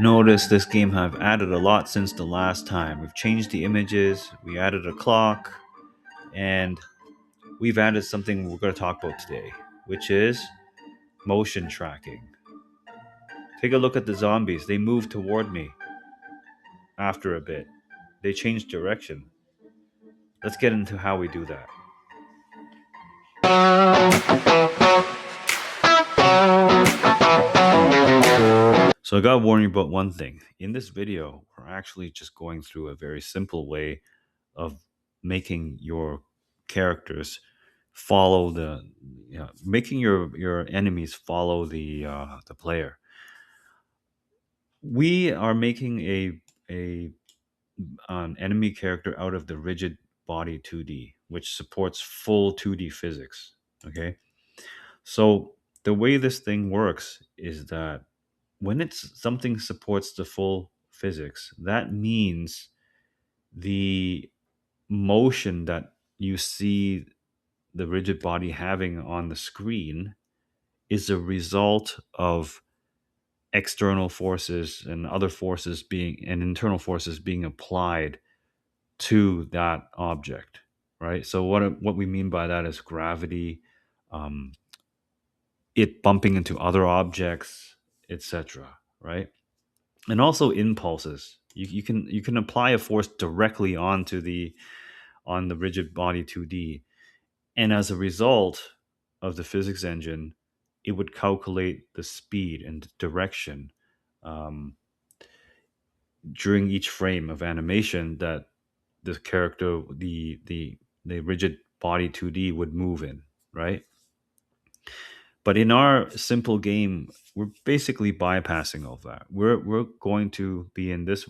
Notice this game have added a lot since the last time. We've changed the images, we added a clock, and we've added something we're going to talk about today, which is motion tracking. Take a look at the zombies. They move toward me after a bit. They change direction. Let's get into how we do that. So I got to warn you about one thing. In this video, we're actually just going through a very simple way of making your characters follow making your enemies follow the player. We are making a an enemy character out of the rigid body 2D, which supports full 2D physics. Okay, so the way this thing works is that when it's something supports the full physics, that means the motion that you see the rigid body having on the screen is a result of external forces and other forces being and internal forces being applied to that object, right? So what we mean by that is gravity, um, it bumping into other objects, etc., right? And also impulses. You can apply a force directly on the rigid body 2D, and as a result of the physics engine, it would calculate the speed and direction um, during each frame of animation that the character, the rigid body 2D would move in, right? But in our simple game, we're basically bypassing all that. We're going to be in this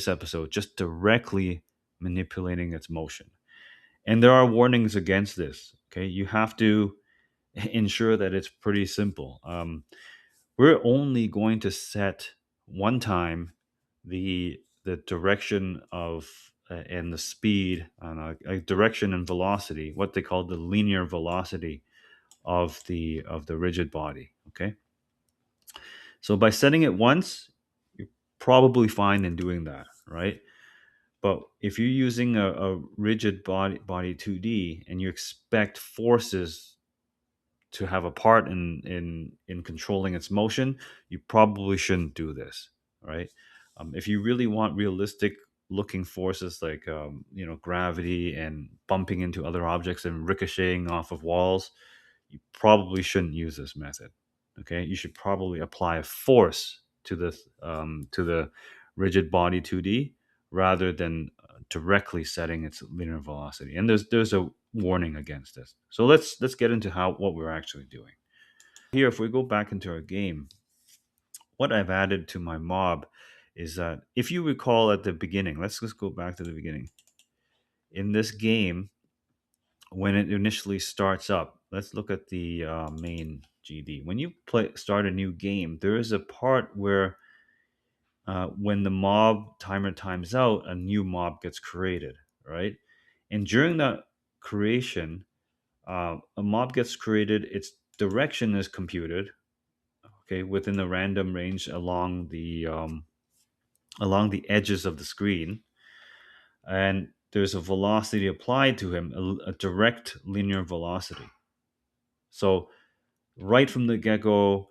episode just directly manipulating its motion. And there are warnings against this. Okay, you have to ensure that it's pretty simple. We're only going to set one time the direction of and the speed and direction and velocity, what they call the linear velocity of the rigid body. Okay, so by setting it once, you're probably fine in doing that, right? But if you're using a rigid body 2D and you expect forces to have a part in controlling its motion, you probably shouldn't do this, right? If you really want realistic looking forces like gravity and bumping into other objects and ricocheting off of walls, you probably shouldn't use this method. Okay, you should probably apply a force to the rigid body 2D rather than directly setting its linear velocity. And there's a warning against this. So let's get into how what we're actually doing. Here, if we go back into our game, what I've added to my mob is that if you recall at the beginning, let's just go back to the beginning. In this game, when it initially starts up, let's look at the main GD. When you start a new game, there is a part where when the mob timer times out, a new mob gets created, right? And during that creation, a mob gets created. Its direction is computed, okay, within a random range along the edges of the screen, and there's a velocity applied to him, a direct linear velocity. So right from the get go,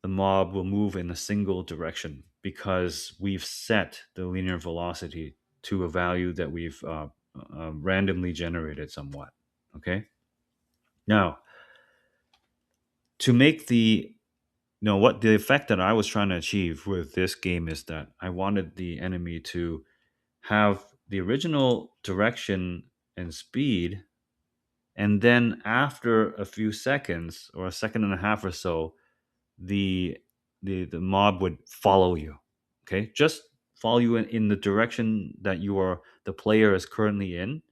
the mob will move in a single direction because we've set the linear velocity to a value that we've randomly generated somewhat. Okay. Now, to make what the effect that I was trying to achieve with this game is that I wanted the enemy to have the original direction and speed, and then after a few seconds or a second and a half or so, the the mob would follow you. Okay, just follow you in the direction that the player is currently in,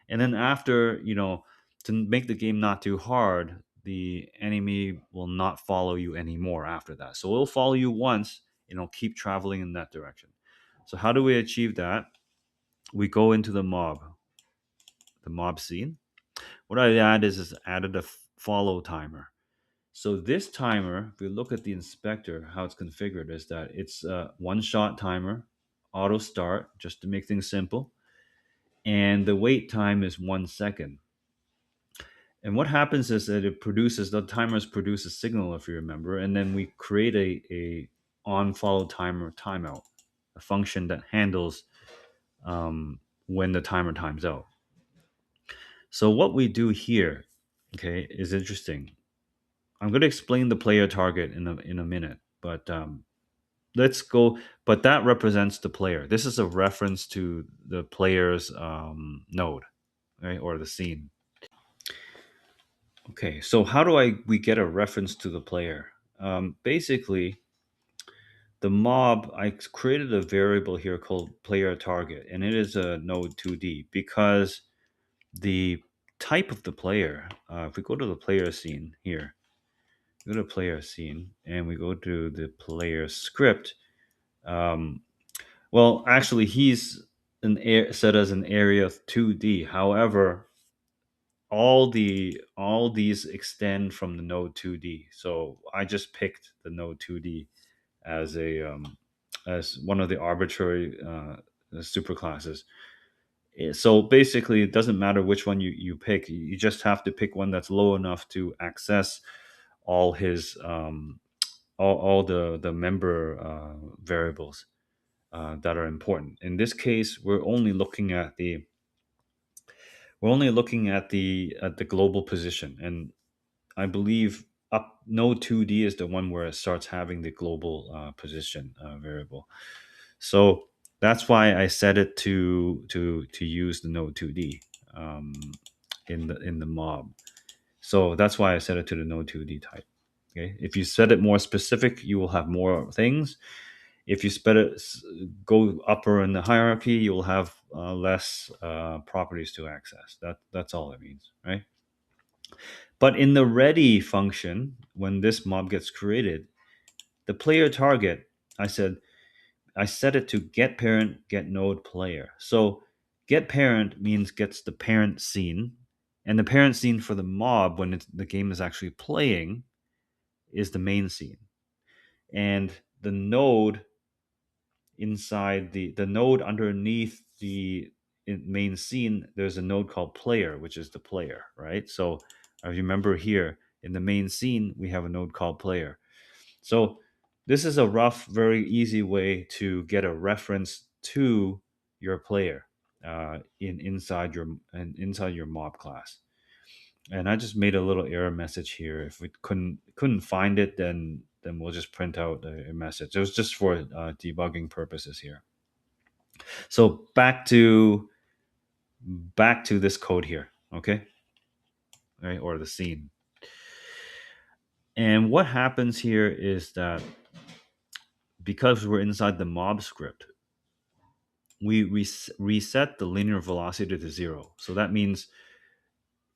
and then after, to make the game not too hard, the enemy will not follow you anymore after that. So it'll follow you once and it'll keep traveling in that direction. So how do we achieve that? We go into the mob scene. What I add is added a follow timer. So this timer, if we look at the inspector, how it's configured is that it's a one-shot timer, auto start, just to make things simple, and the wait time is 1 second. And what happens is that the timers produce a signal, if you remember, and then we create a on follow timer timeout, a function that handles when the timer times out. So what we do here, okay, is interesting. I'm going to explain the player target in a minute, but let's go. But that represents the player. This is a reference to the player's node, right, or the scene. Okay, so how do we get a reference to the player? Basically, the mob, I created a variable here called player target, and it is a node 2D because the type of the player, if we go to the player scene here, go to player scene and we go to the player script. Um, well, actually, he's set as an area 2D. However, all these extend from the node 2D. So I just picked the node 2D as a as one of the arbitrary superclasses. So basically, it doesn't matter which one you pick. You just have to pick one that's low enough to access all his all the member variables that are important. In this case, we're only looking at the global position, and I believe up node 2D is the one where it starts having the global position variable. So that's why I set it to use the node 2D um, in the mob. So that's why I set it to the node 2D type. Okay, if you set it more specific, you will have more things. If you go upper in the hierarchy, you will have less properties to access. That's all it means, right? But in the ready function, when this mob gets created, the player target, I said I set it to get parent, get node player. So get parent means gets the parent scene, and the parent scene for the mob when the game is actually playing is the main scene, and the node inside the node underneath the main scene, there's a node called player, which is the player, right? So I remember here in the main scene we have a node called player. So this is a rough, very easy way to get a reference to your player inside your mob class. And I just made a little error message here. If we couldn't find it, then we'll just print out a message. It was just for debugging purposes here. So back to this code here, okay, right, or the scene. And what happens here is that because we're inside the mob script, we reset the linear velocity to zero. So that means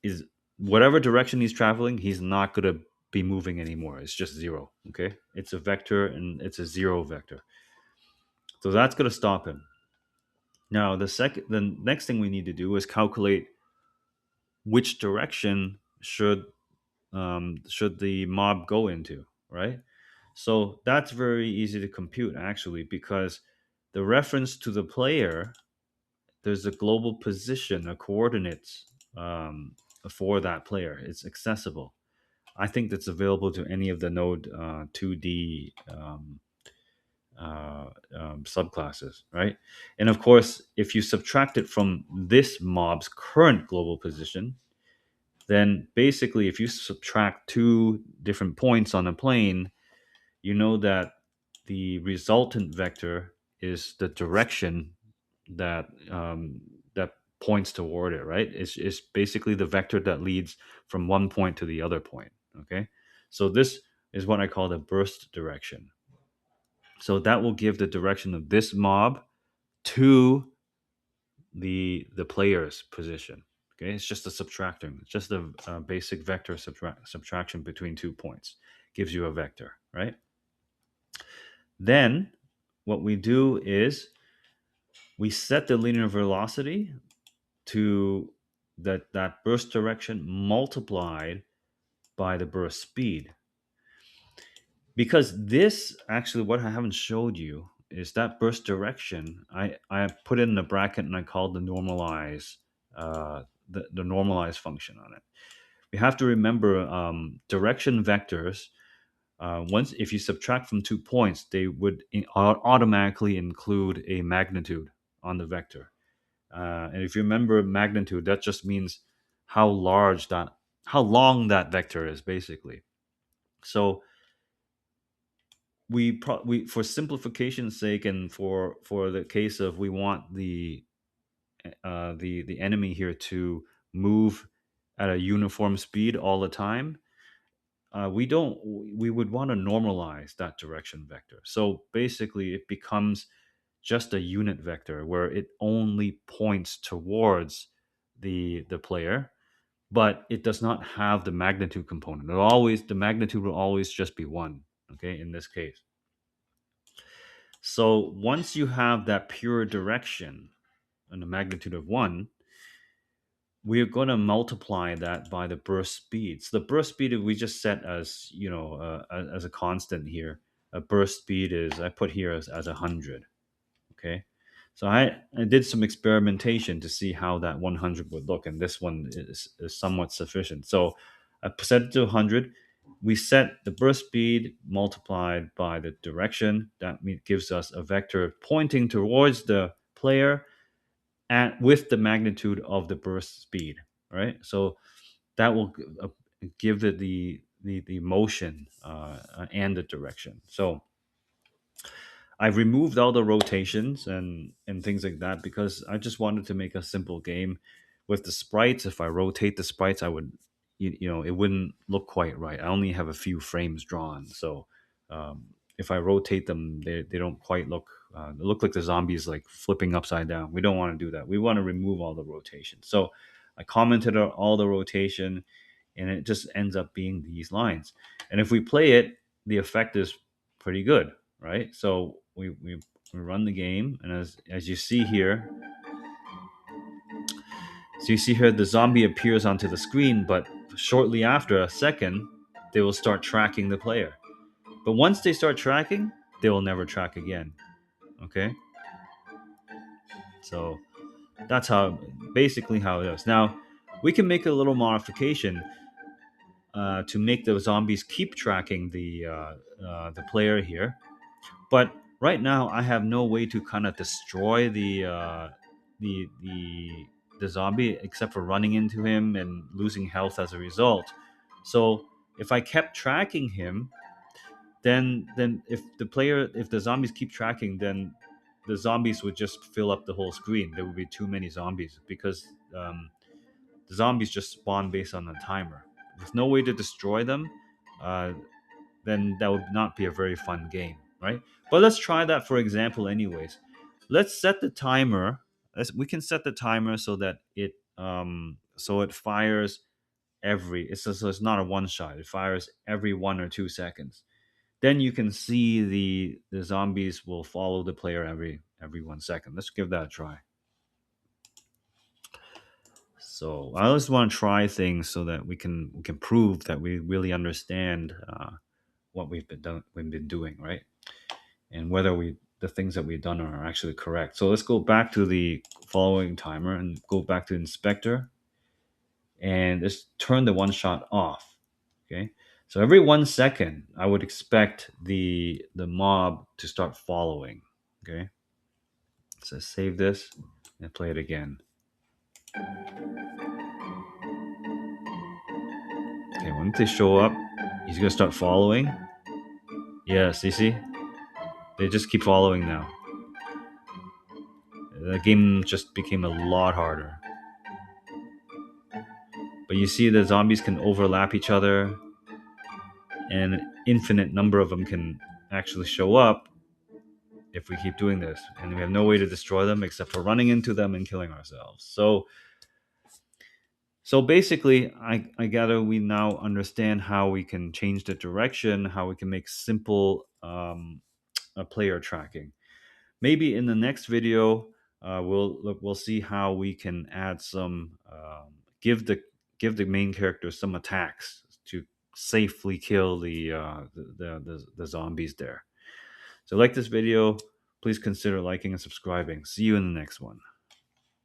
is whatever direction he's traveling, he's not going to be moving anymore. It's just zero. Okay, it's a vector and it's a zero vector. So that's going to stop him. Now the next thing we need to do is calculate which direction should the mob go into, right? So that's very easy to compute actually because the reference to the player, there's a global position, a coordinates for that player. It's accessible. I think that's available to any of the Node 2D subclasses, right? And of course, if you subtract it from this mob's current global position, then basically, if you subtract two different points on a plane, you know that the resultant vector is the direction that points toward it, right? It's basically the vector that leads from one point to the other point. Okay, so this is what I call the burst direction. So that will give the direction of this mob to the player's position. Okay, it's just a subtracting. It's just a basic vector subtraction between 2 points gives you a vector, right? Then what we do is we set the linear velocity to that burst direction multiplied by the burst speed. because this actually, what I haven't showed you is that burst direction. I put it in a bracket and I called the normalize function on it. We have to remember direction vectors. Once if you subtract from 2 points, they would automatically include a magnitude on the vector. And if you remember magnitude, that just means how large that how long that vector is, basically. So we for simplification's sake, and for the case of we want the enemy here to move at a uniform speed all the time, we don't we would want to normalize that direction vector. So basically it becomes just a unit vector where it only points towards the player, but it does not have the magnitude component. The magnitude will always just be one, okay, in this case. So once you have that pure direction and a magnitude of one, we're going to multiply that by the burst speed. So the burst speed we just set as, as a constant here. A burst speed is I put here as 100. Okay, so I did some experimentation to see how that 100 would look, and this one is somewhat sufficient. So I set it to 100. We set the burst speed multiplied by the direction. Gives us a vector pointing towards the player at with the magnitude of the burst speed. Right. So that will give it the motion and the direction. So I've removed all the rotations and things like that because I just wanted to make a simple game with the sprites. If I rotate the sprites, I would, it wouldn't look quite right. I only have a few frames drawn, so if I rotate them, they don't quite look. They look like the zombies like flipping upside down. We don't want to do that. We want to remove all the rotation. So I commented on all the rotation, and it just ends up being these lines. And if we play it, the effect is pretty good, right? So we run the game, and as you see here, so you see here the zombie appears onto the screen, but shortly after a second, they will start tracking the player. But once they start tracking, they will never track again. Okay, so that's how basically how it is. Now we can make a little modification to make the zombies keep tracking the player here. But right now, I have no way to kind of destroy the the the zombie except for running into him and losing health as a result. So if I kept tracking him, then if the zombies keep tracking, then the zombies would just fill up the whole screen. There would be too many zombies because the zombies just spawn based on the timer. With no way to destroy them, uh, then that would not be a very fun game, right? But let's try that for example, anyways. Let's set the timer. We can set the timer so that it fires so it's not a one shot. It fires every 1 or 2 seconds. Then you can see the zombies will follow the player every 1 second. Let's give that a try. So I always want to try things so that we can prove that we really understand what we've been doing, right? And whether the things that we've done are actually correct. So let's go back to the following timer and go back to inspector and just turn the one shot off. Okay. So every 1 second, I would expect the mob to start following. Okay. So save this and play it again. Okay, once they show up, he's gonna start following. Yes, you see? They just keep following now. The game just became a lot harder. But you see the zombies can overlap each other, and an infinite number of them can actually show up if we keep doing this. And we have no way to destroy them except for running into them and killing ourselves. So basically, I gather we now understand how we can change the direction, how we can make simple player tracking. Maybe in the next video, we'll see how we can add some give the main character some attacks to safely kill the zombies there. So like this video, please consider liking and subscribing. See you in the next one.